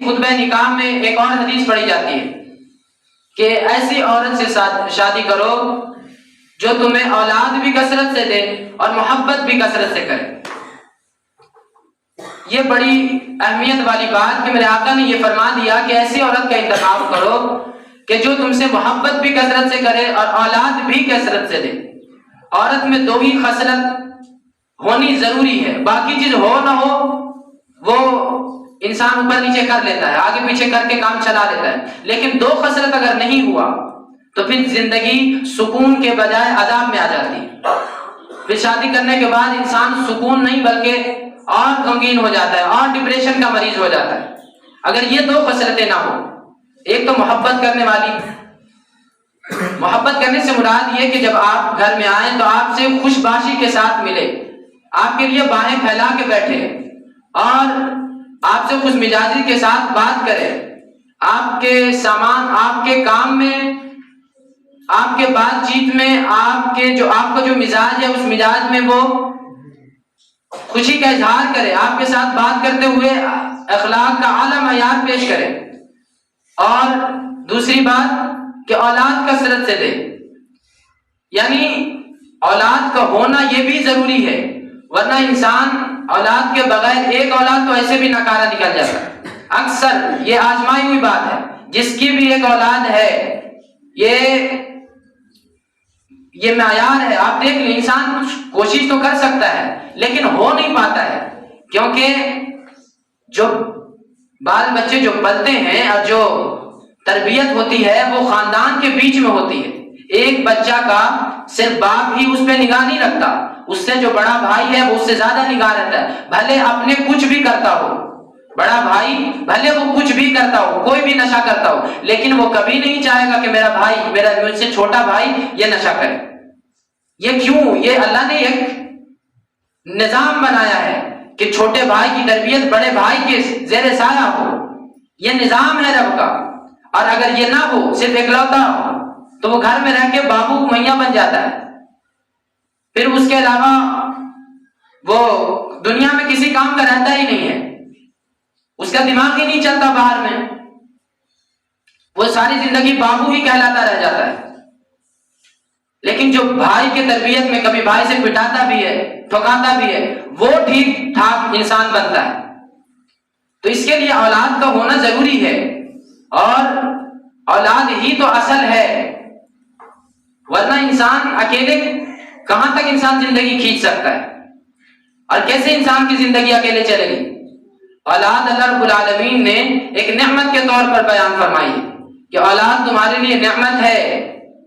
خطبہ نکاح میں ایک اور حدیث پڑھی جاتی ہے کہ ایسی عورت سے شادی کرو جو تمہیں اولاد بھی کثرت سے دے اور محبت بھی کثرت سے کرے۔ یہ بڑی اہمیت والی بات کہ میرے آقا نے یہ فرما دیا کہ ایسی عورت کا انتخاب کرو کہ جو تم سے محبت بھی کثرت سے کرے اور اولاد بھی کثرت سے دے۔ عورت میں دو ہی خصلت ہونی ضروری ہے، باقی چیز ہو نہ ہو وہ انسان اوپر نیچے کر لیتا ہے، آگے پیچھے کر کے کام چلا لیتا ہے، لیکن دو خصلت اگر نہیں ہوا تو پھر زندگی سکون کے بجائے عذاب میں آ جاتی ہے۔ پھر شادی کرنے کے بعد انسان سکون نہیں بلکہ اور غمگین ہو جاتا ہے اور ڈپریشن کا مریض ہو جاتا ہے۔ اگر یہ دو خصلتیں نہ ہو، ایک تو محبت کرنے والی، محبت کرنے سے مراد یہ کہ جب آپ گھر میں آئیں تو آپ سے خوش باشی کے ساتھ ملے، آپ کے لیے باہیں پھیلا کے بیٹھے اور آپ سے خوش مزاجی کے ساتھ بات کرے، آپ کے سامان، آپ کے کام میں، آپ کے بات چیت میں، آپ کا جو مزاج ہے اس مزاج میں وہ خوشی کا اظہار کرے، آپ کے ساتھ بات کرتے ہوئے اخلاق کا اعلیٰ معیار پیش کرے۔ اور دوسری بات کہ اولاد کثرت سے دے، یعنی اولاد کا ہونا یہ بھی ضروری ہے، ورنہ انسان اولاد کے بغیر ایک اولاد تو ایسے بھی ناکارہ نکل جاتا ہے۔ اکثر یہ آزمائی ہوئی بات ہے، جس کی بھی ایک اولاد ہے یہ معیار ہے۔ آپ دیکھ لیں، انسان کوشش تو کر سکتا ہے لیکن ہو نہیں پاتا ہے، کیونکہ جو بال بچے جو پلتے ہیں اور جو تربیت ہوتی ہے وہ خاندان کے بیچ میں ہوتی ہے۔ ایک بچہ کا صرف باپ ہی اس پہ نگاہ نہیں رکھتا، اس سے جو بڑا بھائی ہے وہ اس سے زیادہ نگاہ رکھتا ہے، بھلے اپنے کچھ بھی کرتا ہو، بڑا بھائی بھلے وہ کچھ بھی کرتا ہو، کوئی بھی نشہ کرتا ہو، لیکن وہ کبھی نہیں چاہے گا کہ میرا بھائی، مجھ سے چھوٹا بھائی یہ نشہ کرے۔ یہ کیوں؟ یہ اللہ نے ایک نظام بنایا ہے کہ چھوٹے بھائی کی تربیت بڑے بھائی کے زیر سایہ ہو، یہ نظام ہے رب کا۔ اور اگر یہ نہ ہو، صرف اکلوتا ہو، تو وہ گھر میں رہ کے بابو میاں بن جاتا ہے، پھر اس کے علاوہ وہ دنیا میں کسی کام کا رہتا ہی نہیں ہے، اس کا دماغ ہی نہیں چلتا باہر میں، وہ ساری زندگی بابو ہی کہلاتا رہ جاتا ہے۔ لیکن جو بھائی کے تربیت میں کبھی بھائی سے پٹاتا بھی ہے، ٹھکاتا بھی ہے، وہ ٹھیک ٹھاک انسان بنتا ہے۔ تو اس کے لیے اولاد کا ہونا ضروری ہے، اور اولاد ہی تو اصل ہے، ورنہ انسان اکیلے کہاں تک انسان زندگی کھینچ سکتا ہے، اور کیسے انسان کی زندگی اکیلے چلے گی؟ اولاد اللہ رب العالمین نے ایک نعمت کے طور پر بیان فرمائی کہ اولاد تمہارے لیے نعمت ہے،